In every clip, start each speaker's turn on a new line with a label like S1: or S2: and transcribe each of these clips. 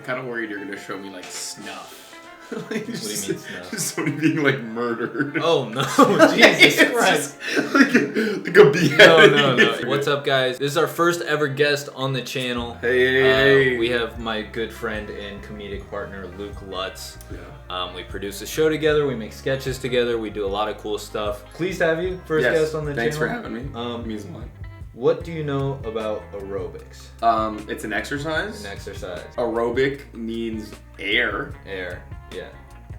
S1: kind of worried you're gonna show me like snuff.
S2: What do you mean snuff?
S1: Just somebody being like murdered.
S2: Oh no, Jesus Christ.
S1: like a beheading.
S2: No. What's up, guys? This is our first ever guest on the channel.
S1: Hey.
S2: We have my good friend and comedic partner, Lutz.
S1: Yeah.
S2: We produce a show together, we make sketches together, we do a lot of cool stuff. Pleased to have you, first guest on the
S1: Thanks
S2: channel.
S1: for having me. It means a lot.
S2: What do you know about aerobics?
S1: It's an exercise.
S2: An exercise.
S1: Aerobic means air.
S2: Air, yeah.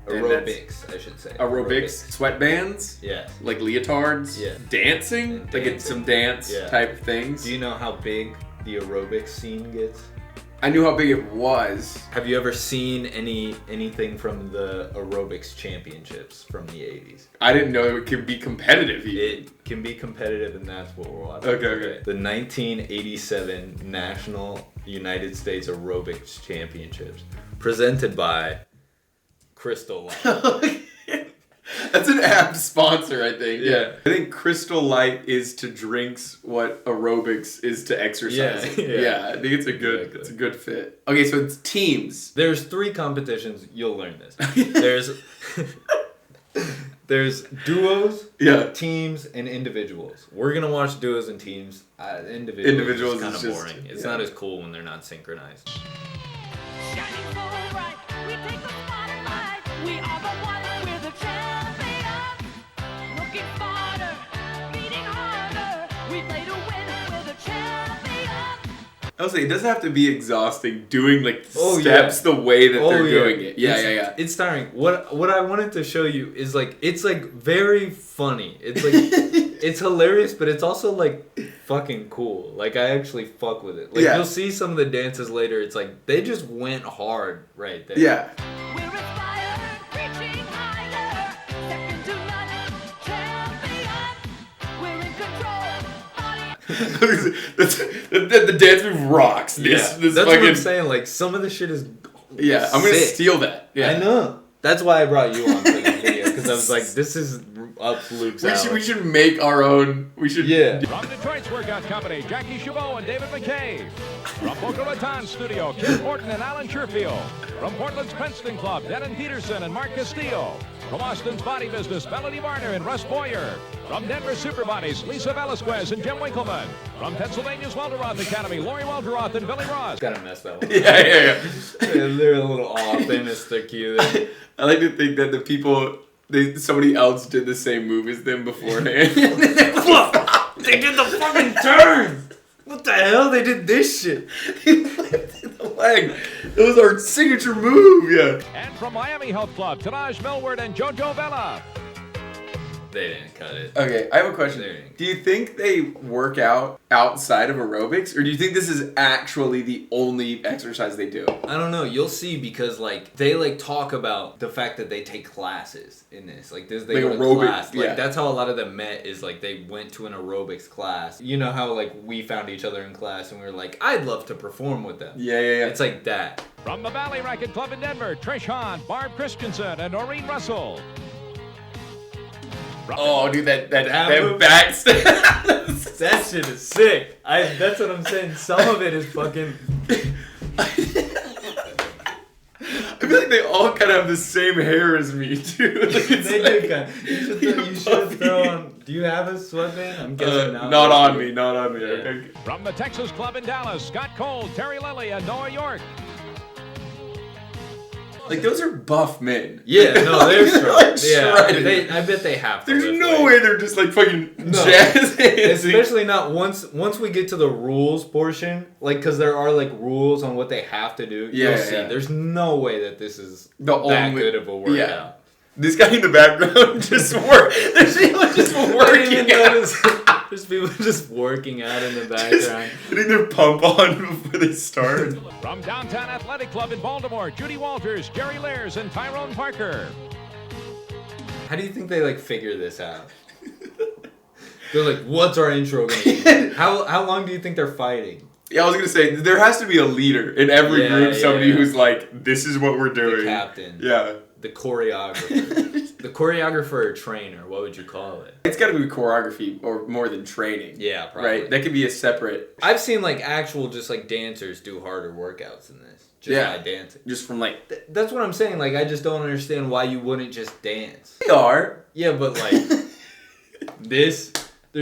S2: Aerobics, I should say.
S1: Aerobics. Sweatbands.
S2: Yeah.
S1: Like leotards.
S2: Yeah.
S1: Dancing.
S2: And
S1: like it's some dance type things.
S2: Do you know how big the aerobics scene gets?
S1: I knew how big it was.
S2: Have you ever seen anything from the aerobics championships from the 80s?
S1: I didn't know it could be competitive even.
S2: It can be competitive, and that's what we're watching.
S1: Okay. The
S2: 1987 National United States Aerobics Championships, presented by Crystal Light.
S1: That's an app sponsor, I think. Yeah. I think Crystal Light is to drinks what aerobics is to exercising. Yeah. I think it's a good fit. Okay, so it's teams.
S2: There's 3 competitions. You'll learn this. There's duos, teams, and individuals. We're gonna watch duos and teams. Individuals is kind of boring. It's not as cool when they're not synchronized.
S3: Shining so bright, we take the spotlight. We are the ones, we're the champions. Looking farther, beating harder. We play to win, we're the champions.
S1: I'll say it doesn't have to be exhausting doing like steps the way that they're doing it. Yeah.
S2: It's tiring. What I wanted to show you is like it's like very funny. It's like it's hilarious, but it's also like fucking cool. Like I actually fuck with it. Like you'll see some of the dances later. It's like they just went hard right there.
S1: Yeah.
S3: We're inspired, reaching higher. Second to none, champions. We're in control.
S1: The dance move rocks. That's
S2: what I'm saying. Like some of the shit is
S1: I'm gonna steal that. Yeah.
S2: I know. That's why I brought you on for this video, because I was like, this is up Luke's alley.
S1: We should make our own. We should.
S2: Yeah.
S4: From Detroit's workout company, Jackie Chabot and David McKay. From Boca Raton Studio, Kim Horton and Alan Sherfield. From Portland's Princeton Club, Denon Peterson and Mark Castillo. From Austin's Body Business, Melody Varner and Russ Boyer. From Denver's Super Bodies, Lisa Velasquez and Jim Winkleman. From Pennsylvania's Welteroth Academy, Lori Welteroth and Billy Ross.
S2: Gotta mess that one.
S1: Yeah.
S2: They're a little off. They missed their cue there.
S1: I like to think that the people, somebody else did the same move as them beforehand.
S2: They did the fucking turn! What the hell? They did this shit.
S1: He lifted the leg. That was our signature move, yeah.
S4: And from Miami Health Club, Tanaj Millward and Jojo Vela.
S2: They didn't cut it.
S1: Okay, I have a question. Do you think they work out outside of aerobics, or do you think this is actually the only exercise they do?
S2: I don't know. You'll see, because like they like talk about the fact that they take classes in this. Like this, they go to class. Like that's how a lot of them met. Is like they went to an aerobics class. You know how like we found each other in class and we were like, I'd love to perform with them.
S1: Yeah.
S2: It's like that.
S4: From the Valley Racket Club in Denver, Trish Hahn, Barb Christensen, and Noreen Russell.
S1: Oh, dude, that backstep.
S2: That shit is sick. That's what I'm saying. Some of it is fucking.
S1: I feel like they all kind of have the same hair as me, too.
S2: They do kind of. You should throw on. Do you have a sweatband? I'm guessing not.
S1: Not on me.
S2: Yeah.
S1: Okay.
S4: From the Texas Club in Dallas, Scott Cole, Terry Lilly, and Noah York.
S1: Like, those are buff men.
S2: Yeah, no, they're strong.
S1: Like shredded.
S2: I bet they have to.
S1: There's no way they're just like fucking jazz hands.
S2: Especially not once we get to the rules portion, like, because there are like rules on what they have to do. You'll see. There's no way that this is that good of a workout.
S1: Yeah. This guy in the background just There's people just working out.
S2: There's people just working out in the background.
S1: Getting their pump on before they start.
S4: From Downtown Athletic Club in Baltimore, Judy Walters, Jerry Lairs, and Tyrone Parker.
S2: How do you think they like figure this out? They're like, what's our intro gonna be? How long do you think they're fighting?
S1: Yeah, I was gonna say there has to be a leader in every group. Somebody who's like, this is what we're doing.
S2: The captain.
S1: Yeah.
S2: The choreographer. The choreographer or trainer, what would you call it?
S1: It's got to be choreography or more than training.
S2: Yeah, probably.
S1: Right? That could be a separate...
S2: I've seen like actual just like dancers do harder workouts than this. just by dancing.
S1: Just from like...
S2: That's what I'm saying. Like, I just don't understand why you wouldn't just dance.
S1: They are.
S2: Yeah, but like, there's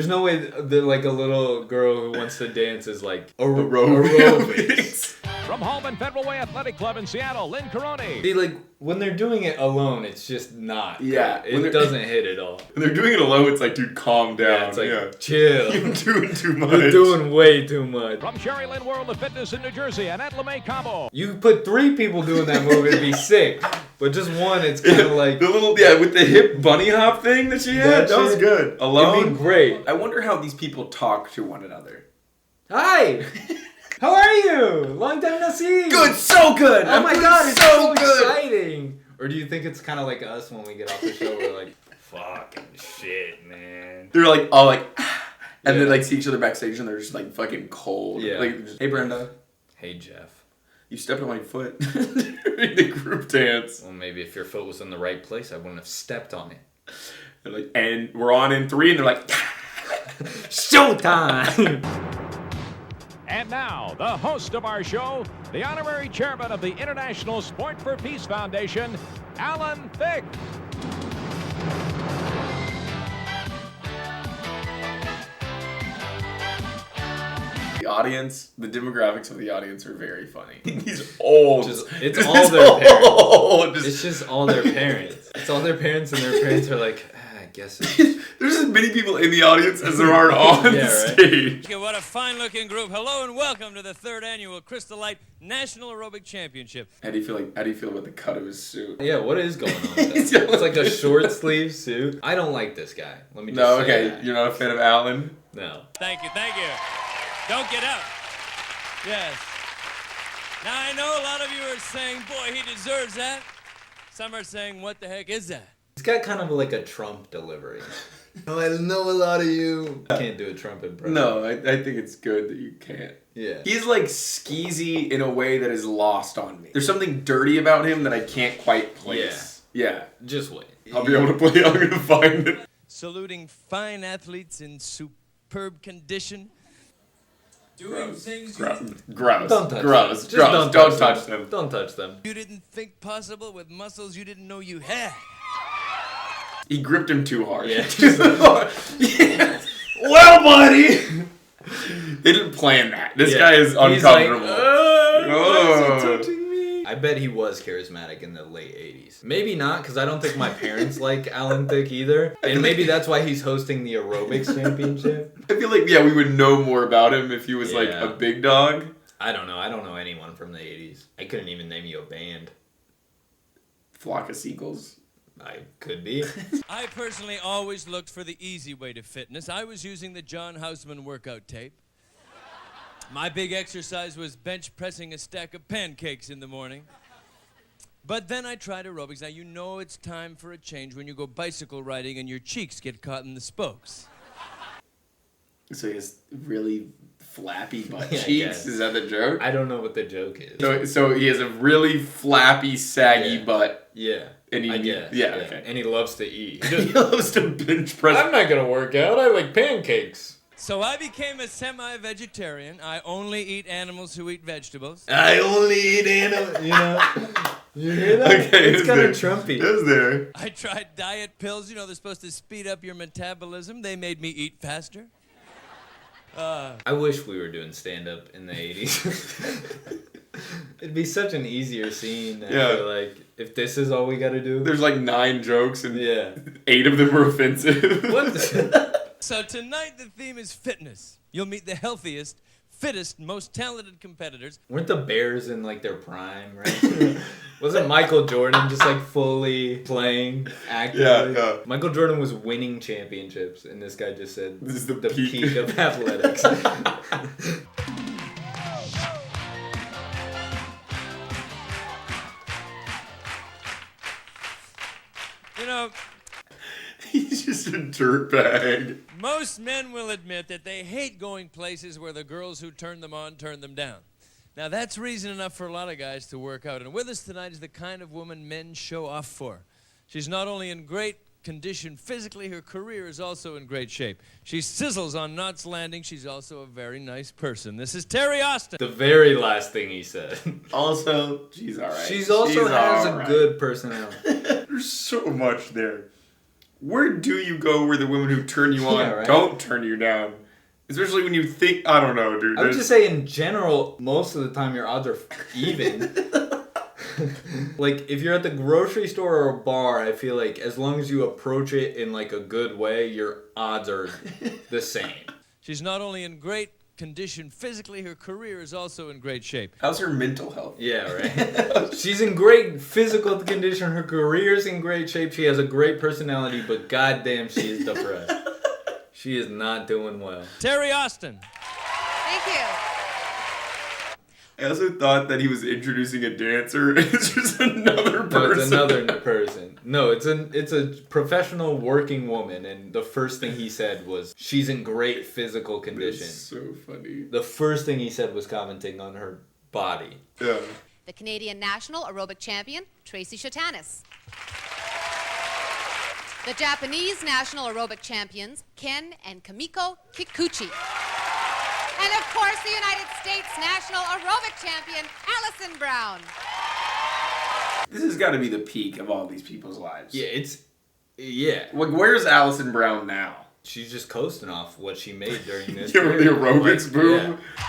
S2: no way that like a little girl who wants to dance is like aerobics.
S4: From Holman Federal Way Athletic Club in Seattle, Lynn Caroni.
S2: See, like, when they're doing it alone, it's just not.
S1: Yeah.
S2: Good. It doesn't hit at all.
S1: When they're doing it alone, it's like, dude, calm down.
S2: Yeah, it's like, chill.
S1: You're doing too much.
S2: You're doing way too much.
S4: From Sherry Lynn World of Fitness in New Jersey and at LeMay Cabo.
S2: You put 3 people doing that move, it'd be sick. But just one, it's kind of like...
S1: The little, with the hip bunny hop thing that she had. That was good. Alone?
S2: It'd be great.
S1: I wonder how these people talk to one another.
S2: Hi! How are you? Long time no see.
S1: Good, so good.
S2: Oh my god, it's so exciting. Or do you think it's kind of like us when we get off the show? We're like, fucking shit, man.
S1: They're like all like, and then like see each other backstage and they're just like fucking cold.
S2: Yeah.
S1: Like, just, hey Brenda.
S2: Hey Jeff.
S1: You stepped on my foot during the group dance.
S2: Well, maybe if your foot was in the right place, I wouldn't have stepped on it.
S1: They're like, and we're on in 3, and they're like,
S2: showtime.
S4: And now, the host of our show, the honorary chairman of the International Sport for Peace Foundation, Alan Thicke.
S1: the audience, the demographics of the audience are very funny. He's old.
S2: It's all their parents. It's just all their parents. It's all their parents, and their parents are like, I guess
S1: there's as many people in the audience as there are on stage.
S5: Okay, what a fine-looking group. Hello and welcome to the 3rd annual Crystal Light National Aerobic Championship.
S1: How do you feel about the cut of his suit?
S2: Yeah, what is going on with that? It's like a short sleeve suit. I don't like this guy. Let me just say that.
S1: You're not a fan of Alan?
S2: No.
S5: Thank you. Don't get out. Yes. Now, I know a lot of you are saying, boy, he deserves that. Some are saying, what the heck is that?
S2: He's got kind of like a Trump delivery. Oh, I know a lot of you. I can't do a Trump impression.
S1: No, I think it's good that you can't.
S2: Yeah.
S1: He's like skeezy in a way that is lost on me. There's something dirty about him that I can't quite place. Yeah.
S2: Just wait.
S1: I'll be able to play. I'm going to find it.
S5: Saluting fine athletes in superb condition. Doing things
S1: Gross.
S2: Don't touch
S1: Gross.
S2: them.
S1: Gross. Don't touch them.
S2: Don't touch them.
S5: you didn't think possible with muscles you didn't know you had.
S1: He gripped him too hard.
S2: Yeah.
S1: Yeah. Well, buddy. They didn't plan that. This guy is uncomfortable.
S2: Why is he touching me? I bet he was charismatic in the late 80s. Maybe not, because I don't think my parents like Alan Thicke either. And maybe that's why he's hosting the aerobics championship.
S1: I feel like, we would know more about him if he was like a big dog.
S2: I don't know. I don't know anyone from the 80s. I couldn't even name you a band.
S1: Flock of Seagulls.
S2: I could be.
S5: I personally always looked for the easy way to fitness. I was using the John Houseman workout tape. My big exercise was bench pressing a stack of pancakes in the morning. But then I tried aerobics. Now, you know it's time for a change when you go bicycle riding and your cheeks get caught in the spokes.
S1: So he has really flappy butt
S2: Yeah,
S1: cheeks? Is that the joke?
S2: I don't know what the joke is.
S1: So he has a really flappy, saggy butt.
S2: Yeah.
S1: And
S2: I guess.
S1: Okay.
S2: And he loves to eat.
S1: He loves to bench press.
S2: I'm not going to work out. I like pancakes.
S5: So I became a semi-vegetarian. I only eat animals who eat vegetables.
S2: I only eat animals. You know? You hear that?
S1: Okay,
S2: it's kind of Trumpy.
S1: It's there.
S5: I tried diet pills. You know, they're supposed to speed up your metabolism. They made me eat faster.
S2: I wish we were doing stand-up in the 80s. It'd be such an easier scene. I feel like, if this is all we got to do.
S1: There's like 9 jokes and 8 of them were offensive.
S2: What?
S5: So tonight the theme is fitness. You'll meet the healthiest, fittest, most talented competitors.
S2: Weren't the Bears in like their prime, right? Wasn't Michael Jordan just like fully playing actively?
S1: Yeah.
S2: Michael Jordan was winning championships, and this guy just said
S1: This is the
S2: peak of athletics.
S5: You know,
S1: He's just a dirtbag.
S5: most men will admit that they hate going places where the girls who turn them on turn them down. Now, that's reason enough for a lot of guys to work out. And with us tonight is the kind of woman men show off for. She's not only in great condition physically. Her career is also in great shape. She sizzles on Knots Landing. She's also a very nice person. This is Terry Austin.
S2: The very last thing he said.
S1: Also, she's all right.
S2: She's also has a good personality.
S1: There's so much there. Where do you go where the women who turn you on don't turn you down? Especially when you think, I don't know, dude.
S2: I would just say in general, most of the time your odds are even. Like, if you're at the grocery store or a bar, I feel like as long as you approach it in, like, a good way, your odds are the same.
S5: She's not only in great condition physically, her career is also in great shape.
S1: How's her mental health?
S2: Yeah, right? She's in great physical condition, her career's in great shape, she has a great personality, but goddamn, she is depressed. She is not doing well.
S5: Terry Austin.
S3: Thank you.
S1: I also thought that he was introducing a dancer. It's just another person.
S2: No, it's another person. No, it's a professional working woman, and the first thing he said was, she's in great physical condition.
S1: That's so funny.
S2: The first thing he said was commenting on her body.
S1: Yeah.
S3: The Canadian national aerobic champion, Tracy Shatanis. The Japanese national aerobic champions, Ken and Kamiko Kikuchi. And of course, the United States national aerobic champion, Allison Brown.
S1: This has got to be the peak of all these people's lives.
S2: Yeah.
S1: Like, where's Allison Brown now?
S2: She's just coasting off what she made during this
S1: The aerobics boom.
S2: Yeah.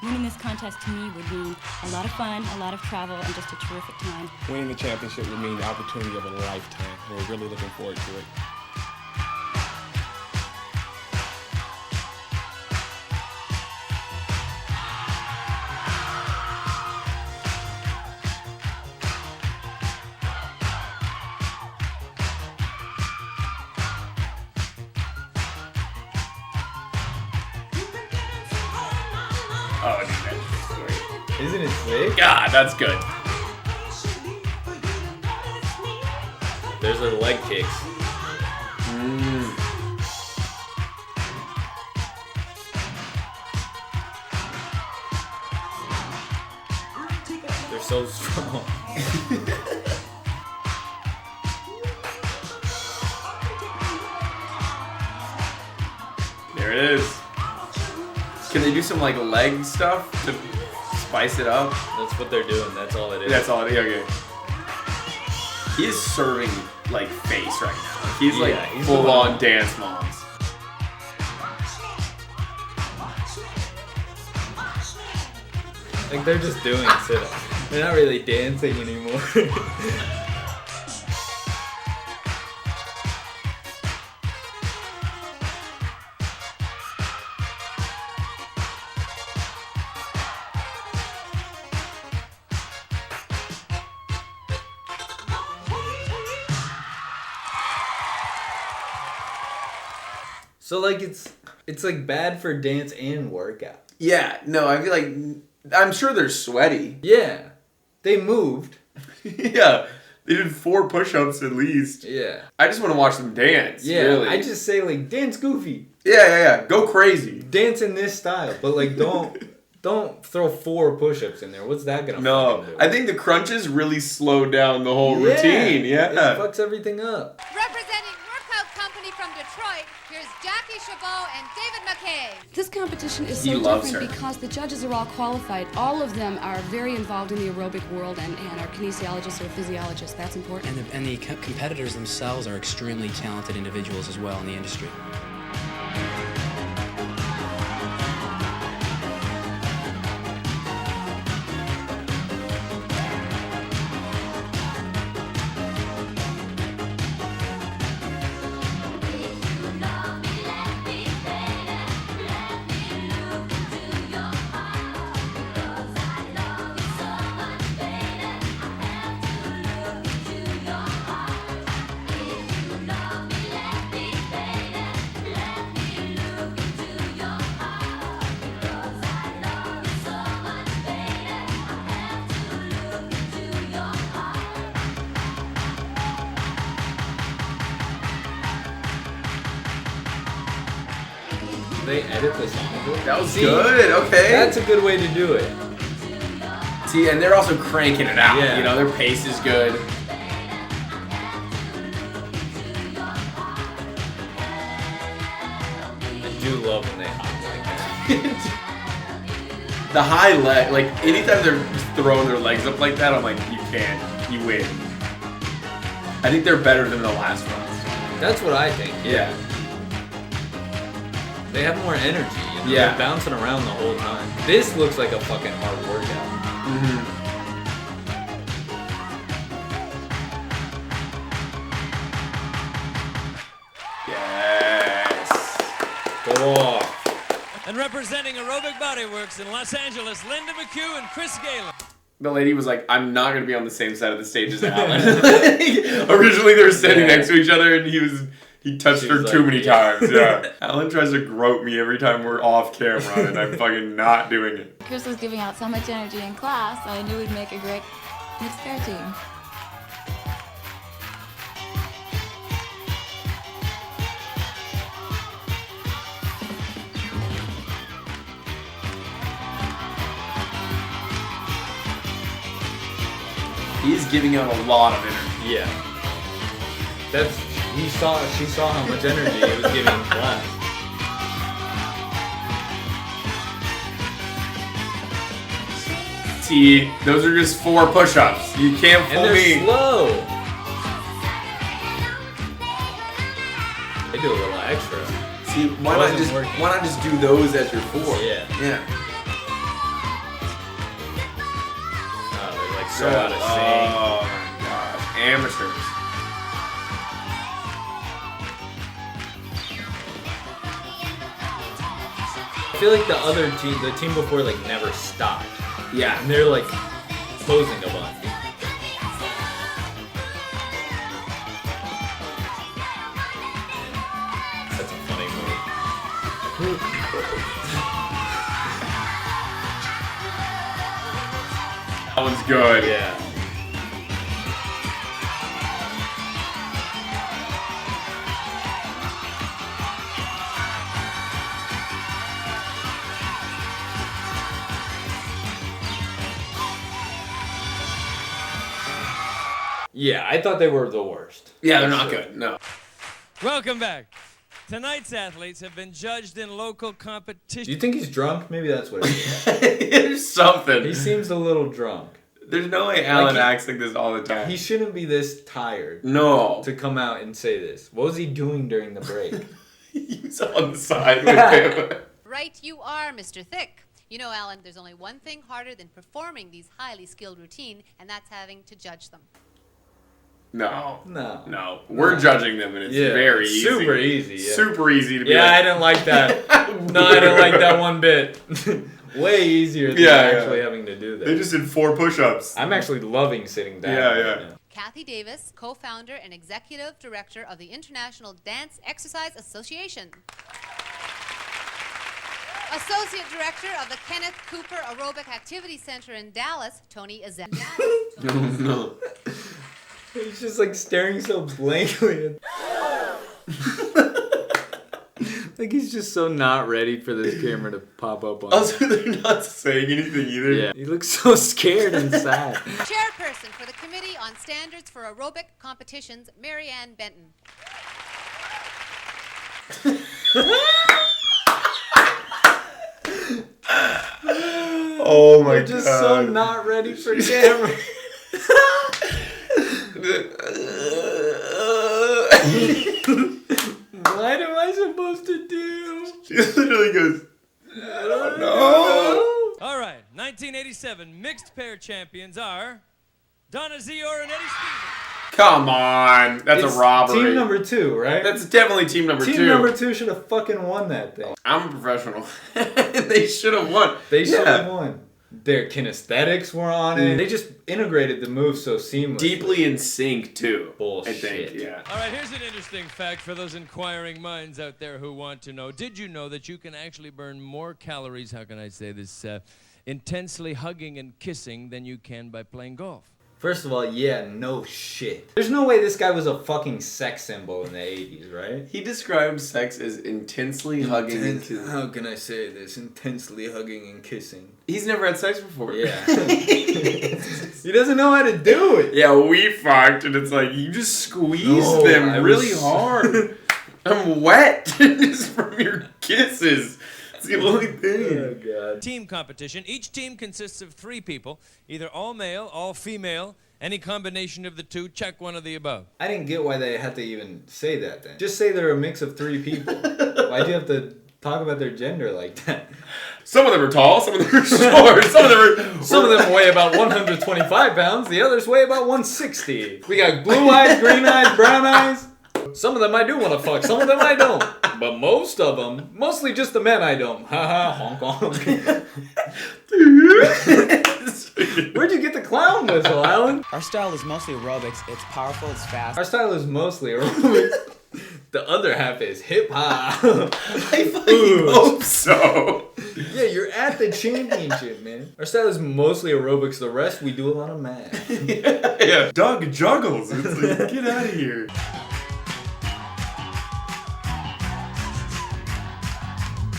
S6: Winning this contest to me would mean a lot of fun, a lot of travel, and just a terrific time.
S7: Winning the championship would mean the opportunity of a lifetime. We're really looking forward to it.
S1: Oh, dude, that's great.
S2: Isn't it sick?
S1: God, that's good.
S2: There's her leg kicks. They're so strong.
S1: There it is. Can they do some like leg stuff to spice it up?
S2: That's what they're doing. That's all it is.
S1: That's all it is. Okay. He is serving like face right now. He's like
S2: he's
S1: full on dance moms.
S2: Like, they're just doing sit-ups. They're not really dancing anymore. So, like, it's like bad for dance and workout.
S1: Yeah, no, I feel like I'm sure they're sweaty.
S2: Yeah. They moved.
S1: Yeah. They did 4 push-ups at least.
S2: Yeah.
S1: I just want to watch them dance.
S2: Yeah.
S1: Really.
S2: I just say, like, dance goofy.
S1: Yeah. Go crazy.
S2: Dance in this style. But, like, don't throw 4 push-ups in there. What's that gonna
S1: No.
S2: do?
S1: I think the crunches really slowed down the whole routine. Yeah.
S2: It fucks everything up.
S3: Representing Workout Company from Detroit, here's Jackie Chabot and David McKay.
S8: This competition is
S1: He
S8: so
S1: loves
S8: different
S1: her.
S8: because the judges are all qualified. All of them are very involved in the aerobic world and are kinesiologists or physiologists. That's important.
S9: And the competitors themselves are extremely talented individuals as well in the industry.
S2: They edit the song.
S1: That was good. Okay.
S2: That's a good way to do it.
S1: See, and they're also cranking it out.
S2: Yeah.
S1: You know, their pace is good.
S2: do love when they hop like that.
S1: The high leg, like anytime they're throwing their legs up like that, I'm like, you win. I think they're better than the last ones.
S2: That's what I think.
S1: Yeah.
S2: They have more energy. You know?
S1: Yeah.
S2: They're bouncing around the whole time. This looks like a fucking hard workout.
S1: Mm-hmm. Yes.
S2: Go off.
S5: And representing Aerobic Bodyworks in Los Angeles, Linda McHugh and Chris Galen.
S1: The lady was like, I'm not going to be on the same side of the stage as Alan. Originally they were standing next to each other and he touched her too many times. Yeah. Alan tries to grope me every time we're off camera and I'm fucking not doing it.
S10: Chris was giving out so much energy in class, I knew we'd make a great mixed pair team.
S1: He's giving out a lot of energy.
S2: Yeah. She saw how much energy it was giving in class.
S1: See, those are just 4 push-ups. You can't fool me.
S2: And they're slow. They do a little extra.
S1: See, why not just do those as your 4?
S2: Yeah.
S1: Yeah.
S2: So out of sync.
S1: Oh my gosh. Amateurs.
S2: I feel like the other team, the team before, like never stopped.
S1: Yeah.
S2: And they're like posing a bunch. That's a funny move.
S1: That one's good.
S2: Yeah. Yeah, I thought they were the worst.
S1: Yeah, they're not good. No.
S5: Welcome back. Tonight's athletes have been judged in local competition.
S2: Do you think he's drunk? Maybe that's what it is.
S1: There's something.
S2: He seems a little drunk.
S1: There's no way Alan acts like this all the time.
S2: He shouldn't be this tired.
S1: No.
S2: To come out and say this. What was he doing during the break?
S1: He was on the side with him.
S11: Right you are, Mr. Thick. You know, Alan, there's only one thing harder than performing these highly skilled routine, and that's having to judge them.
S1: No.
S2: No.
S1: We're judging them, and it's very easy.
S2: Super easy. Yeah.
S1: Super easy to be
S2: Yeah,
S1: like,
S2: I didn't like that. No, I didn't like that one bit. Way easier than actually having to do that.
S1: They just did 4 push-ups.
S2: I'm actually loving sitting down.
S1: Yeah.
S11: Kathy Davis, co-founder and executive director of the International Dance Exercise Association. Associate Director of the Kenneth Cooper Aerobic Activity Center in Dallas, Tony Azet.
S1: No.
S2: He's just like staring so blankly. Like he's just so not ready for this camera to pop up on him.
S1: Also, they're not saying anything either.
S2: Yeah. He looks so scared and sad.
S11: Chairperson for the Committee on Standards for Aerobic Competitions, Mary Ann Benton.
S1: Oh my god.
S2: They're just so not ready for camera. What am I supposed to do?
S1: She literally goes,
S2: I don't know.
S5: All right, 1987 mixed pair champions are Donna Zior and Eddie Stevens.
S1: Come on. That's
S2: It's
S1: a robbery.
S2: Team number 2, right?
S1: That's definitely team number 2.
S2: Team number 2 should have fucking won that thing.
S1: I'm a professional. They should have won.
S2: They should have won. Their kinesthetics were on it. They just integrated the move so seamlessly.
S1: Deeply in sync, too.
S2: Bullshit.
S1: I think, yeah.
S5: All right, here's an interesting fact for those inquiring minds out there who want to know. Did you know that you can actually burn more calories, how can I say this, intensely hugging and kissing than you can by playing golf?
S2: First of all, yeah, no shit. There's no way this guy was a fucking sex symbol in the 80s, right?
S1: He described sex as intensely hugging and kissing.
S2: How can I say this? Intensely hugging and kissing.
S1: He's never had sex before.
S2: Yeah. He doesn't know how to do it.
S1: Yeah, we fucked, and it's like, you just squeeze them really hard. I'm wet just from your kisses. It's the only thing.
S2: Oh, God.
S5: Team competition. Each team consists of 3 people, either all male, all female, any combination of the two. Check one of the above.
S2: I didn't get why they had to even say that then. Just say they're a mix of 3 people. Why'd you have to talk about their gender like that?
S1: Some of them are tall, some of them are short, some of them
S2: weigh about 125 pounds, the others weigh about 160. We got blue eyes, green eyes, brown eyes. Some of them I do want to fuck, some of them I don't. But most of them, mostly just the men I don't. Haha, honk honk. Where'd you get the clown whistle, Alan?
S9: Our style is mostly aerobics. It's powerful, it's fast.
S2: Our style is mostly aerobics. The other half is hip hop.
S1: I fucking hope so.
S2: Yeah, you're at the championship, man. Our style is mostly aerobics. The rest, we do a lot of math.
S1: Yeah. Doug juggles. It's like, get out of here.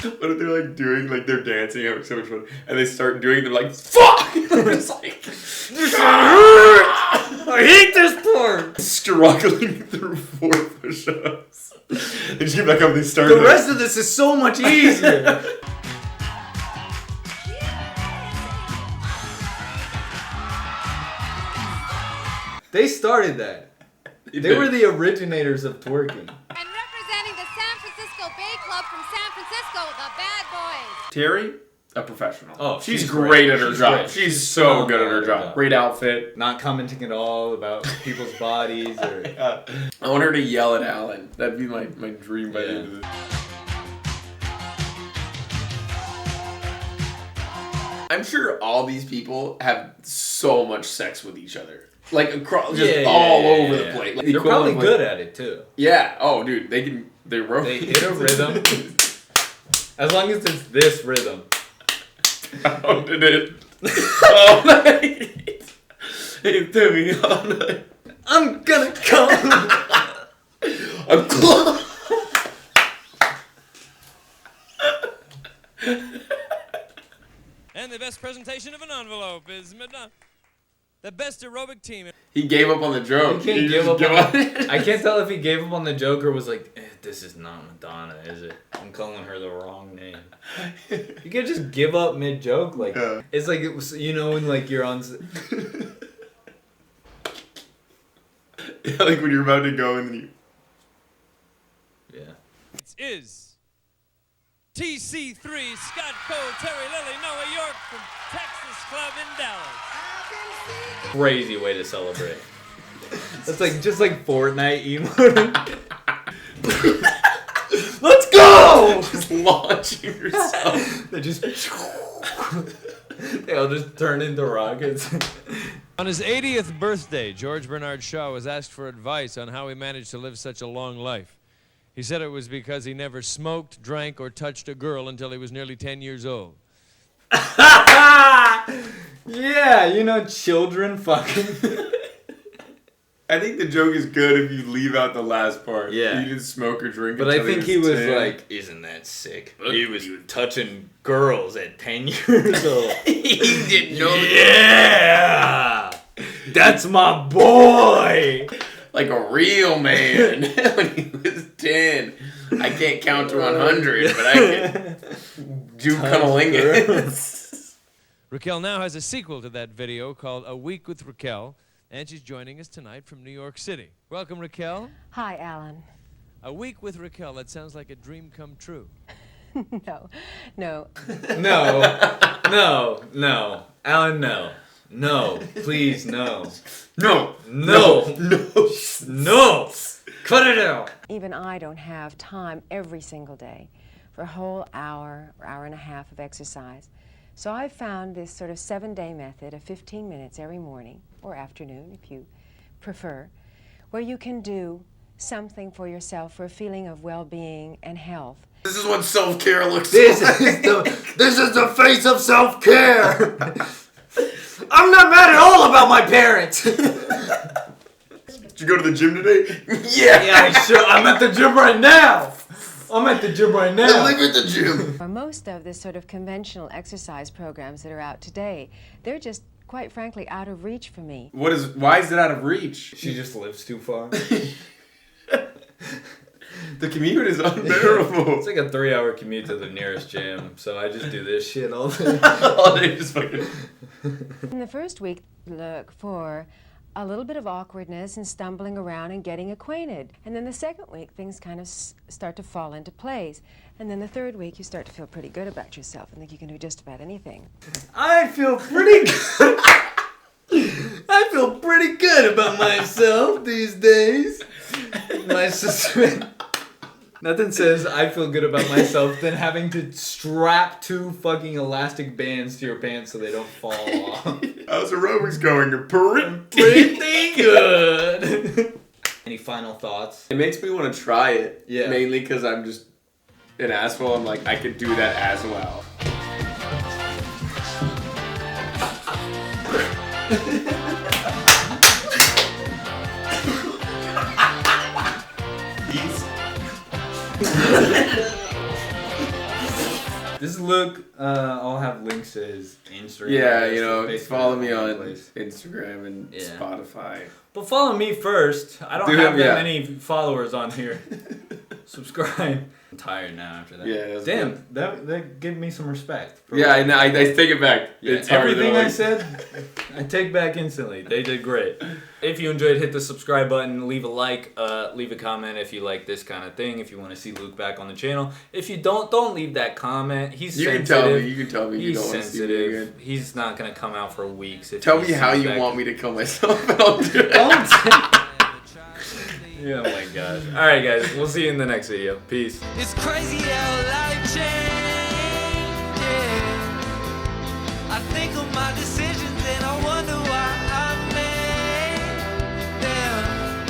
S1: What if they're like doing, like they're dancing, having so much fun, and they start doing it, they're like, fuck! They're just like,
S2: I hate this part!
S1: Struggling through 4 push-ups. They just get back up and they start.
S2: The rest of this is so much easier! They started that. They were the originators of twerking.
S11: And representing the San Francisco Bay Club from San Francisco, the Bad Boys.
S1: Terry, a professional.
S2: Oh,
S1: she's great at her job.
S2: great.
S1: She's so good at her job. Great outfit.
S2: Not commenting at all about people's bodies or.
S1: I want her to yell at Alan. That'd be my dream by the end of this. I'm sure all these people have so much sex with each other. Like across, just all over the place. Like,
S2: they're probably good at it too.
S1: Yeah. Oh, dude, they
S2: hit a rhythm. As long as it's this rhythm.
S1: Pounded it all night. It's doing all night.
S2: I'm gonna come.
S1: I'm close.
S5: And the best presentation of an envelope is Madonna. The best aerobic team.
S1: He gave up on the joke.
S2: He can't give up on it. I can't tell if he gave up on the joke or was like, this is not Madonna, is it? I'm calling her the wrong name. You can't just give up mid-joke. Like, it's like, you know, when like you're on...
S1: Yeah, like when you're about to go and then you...
S5: Yeah. It is TC3, Scott Cole, Terry Lilly, Noah York from Texas Club in Dallas.
S2: Crazy way to celebrate. That's like just like Fortnite emoting. Let's go!
S1: Just launching yourself.
S2: They just they all just turn into rockets.
S5: On his 80th birthday, George Bernard Shaw was asked for advice on how he managed to live such a long life. He said it was because he never smoked, drank, or touched a girl until he was nearly 10 years old.
S2: Yeah, you know, children fucking.
S1: I think the joke is good if you leave out the last part.
S2: Yeah.
S1: You didn't smoke or drink.
S2: But I think he was
S1: 10.
S2: like, isn't that sick? He was touching girls at 10 years old.
S1: He didn't know.
S2: Yeah! That's my boy!
S1: Like a real man. When he was 10. I can't count to 100, but I can do cunnilingus.
S5: Raquel now has a sequel to that video called A Week with Raquel, and she's joining us tonight from New York City. Welcome, Raquel.
S12: Hi, Alan.
S5: A Week with Raquel, that sounds like a dream come true.
S12: No.
S2: No. Alan, no. No. Please, no.
S1: No.
S2: Cut it out.
S12: Even I don't have time every single day for a whole hour or hour and a half of exercise. So I've found this sort of 7-day method of 15 minutes every morning or afternoon, if you prefer, where you can do something for yourself for a feeling of well-being and health.
S1: This is what self-care looks
S2: This
S1: like.
S2: is the face of self-care. I'm not mad at all about my parents.
S1: Did you go to the gym today?
S2: Yeah, sure. I'm at the gym right now. I
S1: live at the gym.
S12: For most of the sort of conventional exercise programs that are out today, they're just, quite frankly, out of reach for me.
S1: Why is it out of reach?
S2: She just lives too far.
S1: The commute is unbearable.
S2: It's like a 3-hour commute to the nearest gym, so I just do this shit all day.
S1: All day, just fucking.
S12: In the first week, look for a little bit of awkwardness and stumbling around and getting acquainted. And then the second week, things kind of start to fall into place. And then the third week, you start to feel pretty good about yourself and think you can do just about anything.
S2: I feel pretty good. I feel pretty good about myself these days. Nothing says I feel good about myself than having to strap 2 fucking elastic bands to your pants so they don't fall off.
S1: How's aerobics going?
S2: Pretty good. Any final thoughts?
S1: It makes me want to try it.
S2: Yeah.
S1: Mainly because I'm just an asshole. I'm like, I could do that as well.
S2: This is Luke. I'll have links to his Instagram.
S1: Yeah, you know, follow me on Instagram and Spotify.
S2: But follow me first. I don't have that many followers on here. Subscribe. I'm tired now after that.
S1: Yeah.
S2: Damn, that gave me some respect.
S1: Yeah, I take it back.
S2: Yeah,
S1: it's
S2: everything I said, I take back instantly. They did great. If you enjoyed, hit the subscribe button, leave a like, leave a comment if you like this kind of thing, if you want to see Luke back on the channel. If you don't leave that comment. He's sensitive.
S1: You can tell me you don't want to see me again.
S2: He's not going to come out for weeks.
S1: Tell me how you want me to kill myself and I'll do it.
S2: Oh my gosh. Alright guys, we'll see you in the next video. Peace.
S3: It's crazy how life changes.